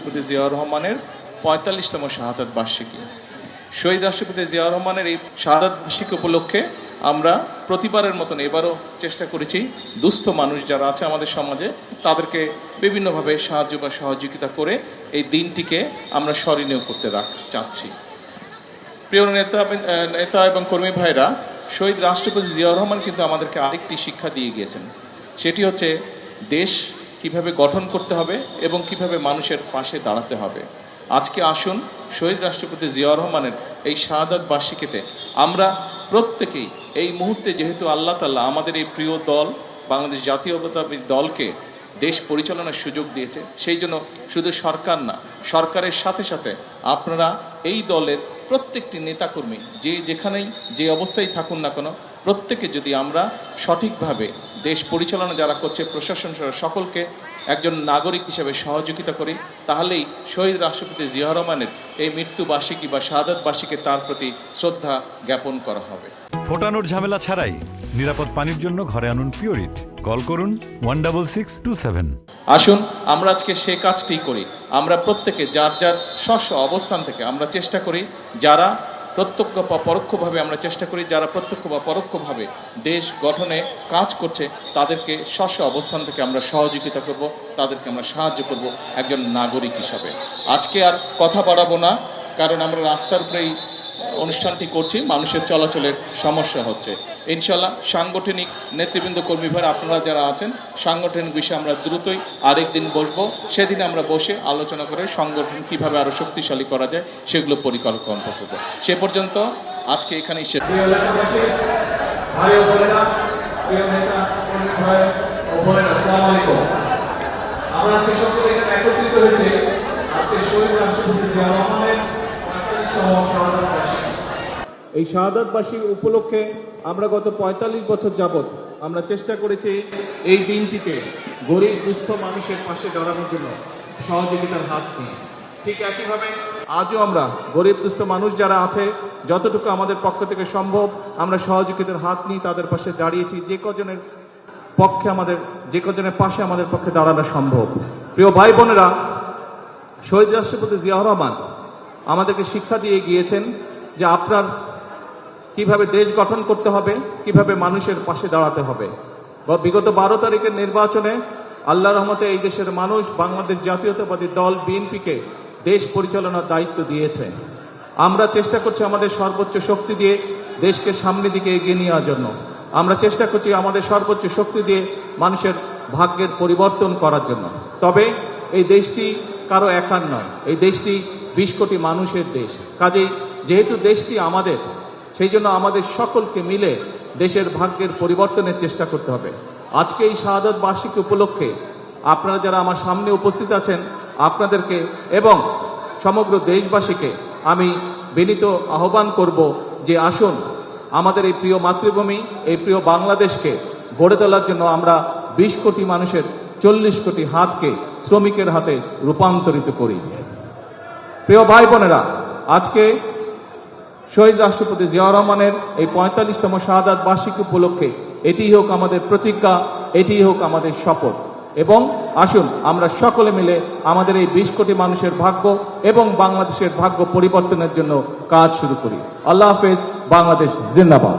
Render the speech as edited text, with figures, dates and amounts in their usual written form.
রাষ্ট্রপতি জিয়াউর রহমানের ৪৫তম শাহাদাত বার্ষিকী। শহীদ রাষ্ট্রপতি জিয়াউর রহমানের এই শাহাদাত বার্ষিকী উপলক্ষে আমরা প্রতিবারের মতন এবারও চেষ্টা করেছি দুস্থ মানুষ যারা আছে আমাদের সমাজে তাদেরকে বিভিন্নভাবে সাহায্য বা সহযোগিতা করে এই দিনটিকে আমরা স্মরণীয় করতে চাচ্ছি। প্রিয় নেতা এবং কর্মী ভাইরা, শহীদ রাষ্ট্রপতি জিয়াউর রহমান কিন্তু আমাদেরকে আরেকটি শিক্ষা দিয়ে গিয়েছেন, সেটি হচ্ছে দেশ কিভাবে গঠন করতে হবে এবং কিভাবে মানুষের পাশে দাঁড়াতে হবে। আজকে আসুন শহীদ রাষ্ট্রপতি জিয়াউর রহমানের এই শাহাদাত বার্ষিকীতে আমরা প্রত্যেকেই এই মুহূর্তে, যেহেতু আল্লাহ তাআলা আমাদের এই প্রিয় দল বাংলাদেশ জাতীয়তাবাদী দলকে দেশ পরিচালনার সুযোগ দিয়েছে, সেই জন্য শুধু সরকার না, সরকারের সাথে সাথে আপনারা এই দলের প্রত্যেকটি নেতাকর্মী যে যেখানেই যে অবস্থায় থাকুন না কেন, প্রত্যেকে যদি আমরা সঠিকভাবে দেশ পরিচালনা যারা করছে প্রশাসন সকলকে একজন নাগরিক হিসেবে সহযোগিতা করি, তাহলেই শহীদ রাষ্ট্রপতি জিয়াউর রহমানের এই মৃত্যুবার্ষিকী বা শাহাদাত বার্ষিকী তার প্রতি শ্রদ্ধা জ্ঞাপন করা হবে। ফোটানোর ঝামেলা ছাড়াই নিরাপদ পানির জন্য ঘরে আনুন পিওরিট। কল করুন 16627। আসুন আমরা আজকে সে কাজটি করি। আমরা প্রত্যেকে যার যার স্ব অবস্থান থেকে আমরা চেষ্টা করি, যারা প্রত্যক্ষ বা পরোক্ষভাবে আমরা চেষ্টা করি, যারা প্রত্যক্ষ বা পরোক্ষভাবে দেশ গঠনে কাজ করছে তাদেরকে স্ব অবস্থান থেকে আমরা সহযোগিতা করব, তাদেরকে আমরা সাহায্য করব একজন নাগরিক হিসাবে। আজকে আর কথা বাড়াবো না, কারণ আমরা রাস্তার উপরেই অনুষ্ঠানটি করছি, মানুষের চলাচলের সমস্যা হচ্ছে। ইনশাল্লাহ সাংগঠনিক নেতৃবৃন্দ কর্মী ভাই আপনারা যারা আছেন, সাংগঠনিক বিষয়ে আমরা দ্রুতই আরেকদিন বসবো, সেদিন আমরা বসে আলোচনা করে সংগঠন কিভাবে আরো শক্তিশালী করা যায় সেগুলো পরিকল্পনা করব। সে পর্যন্ত আজকে এখানেই শেষ। আমরা আজকে সকলে এখানে একত্রিত হয়েছে আজকে শহীদ রাষ্ট্রপতি জিয়াউর রহমানের ৪৫তম শাহাদাত বার্ষিকী। এই শাহাদাত বার্ষিকী উপলক্ষে আমরা গত ৪৫ বছর যাবৎ আমরা চেষ্টা করেছি এই দিনটিকে গরিব দুস্থ মানুষের পাশে দাঁড়ানোর জন্য সহযোগিতার হাত নিয়ে। ঠিক একইভাবে আজও আমরা গরিব দুস্থ মানুষ যারা আছে যতটুকু আমাদের পক্ষ থেকে সম্ভব আমরা সহযোগিতার হাত নিয়ে তাদের পাশে দাঁড়িয়েছি, যে কজনের পাশে আমাদের পক্ষে দাঁড়ানো সম্ভব। প্রিয় ভাই বোনেরা, শহীদ রাষ্ট্রপতি জিয়াউর রহমান আমাদেরকে শিক্ষা দিয়ে গিয়েছেন যে আপনার কিভাবে দেশ গঠন করতে হবে, কিভাবে মানুষের পাশে দাঁড়াতে হবে। বিগত 12 তারিখের নির্বাচনে আল্লাহর রহমতে এই দেশের মানুষ বাংলাদেশ জাতীয়তাবাদী দল বিএনপিকে দেশ পরিচালনার দায়িত্ব দিয়েছে। আমরা চেষ্টা করছি আমাদের সর্বোচ্চ শক্তি দিয়ে দেশকে সামনের দিকে এগিয়ে নেওয়ার জন্য। আমরা চেষ্টা করছি আমাদের সর্বোচ্চ শক্তি দিয়ে মানুষের ভাগ্যের পরিবর্তন করার জন্য। তবে এই দেশটি কারো একার নয়, এই দেশটি 20 কোটি মানুষের দেশ। কাজেই যেহেতু দেশটি আমাদের, সেই জন্য আমাদের সকলকে মিলে দেশের ভাগ্যের পরিবর্তনের চেষ্টা করতে হবে। আজকে এই শাহাদাত বার্ষিকী উপলক্ষে আপনারা যারা আমার সামনে উপস্থিত আছেন, আপনাদেরকে এবং সমগ্র দেশবাসীকে আমি বিনীত আহ্বান করব যে আসুন আমাদের এই প্রিয় মাতৃভূমি, এই প্রিয় বাংলাদেশকে গড়ে তোলার জন্য আমরা 20 কোটি মানুষের 40 কোটি হাতকে শ্রমিকের হাতে রূপান্তরিত করি। প্রিয় ভাই বোনেরা, আজকে শহীদ রাষ্ট্রপতি জিয়াউর রহমানের এই ৪৫তম শাহাদাত বার্ষিকী উপলক্ষে এটিই হোক আমাদের প্রতিজ্ঞা, এটিই হোক আমাদের শপথ। এবং আসুন আমরা সকলে মিলে আমাদের এই 20 কোটি মানুষের ভাগ্য এবং বাংলাদেশের ভাগ্য পরিবর্তনের জন্য কাজ শুরু করি। আল্লাহ হাফেজ। বাংলাদেশ জিন্দাবাদ।